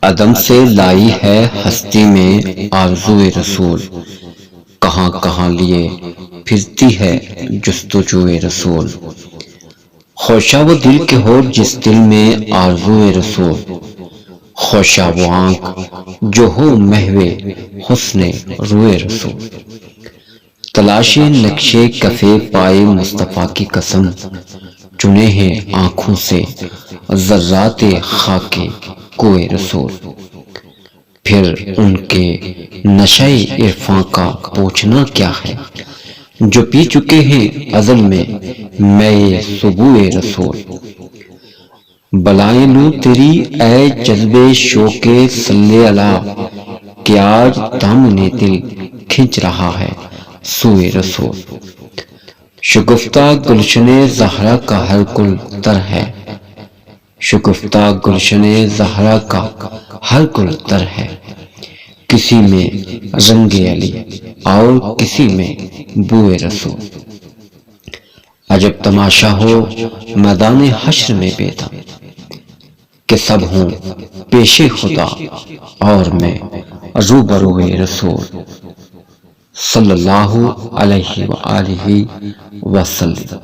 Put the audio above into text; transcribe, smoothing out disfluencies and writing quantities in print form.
عدم سے لائی ہے ہستی میں آرزوئے رسول، کہاں کہاں لیے پھرتی ہے جستجوئے رسول۔ خوشا وہ دل کے ہو جس دل میں آرزوئے رسول، خوشا وہ آنکھ جو ہو محو حسن روئے رسول۔ تلاشے نقشے کفے پائے مصطفیٰ کی قسم، چنے ہیں آنکھوں سے ذرات خاک کوئے رسول۔ پھر ان کے نشہ عرفاں کا پوچھنا کیا ہے، جو پی چکے ہیں ازل میں میں سبوئے رسول۔ بلائیں لوں تیری اے جذبے شوق صلی علی، کہ آج دامن دل کھنچ رہا ہے سوئے رسول۔ شگفتہ گلشن زہرا کا ہر گل تر ہے، شگفتہ گلشن زہرا کا ہر گل تر ہے، کسی میں رنگ علی اور کسی میں بوئے رسول۔ عجب تماشا ہو میدان حشر میں بیدم، کہ سب ہوں پیش خدا اور میں روبروئے رسول، صلی اللہ علیہ وآلہ وسلم۔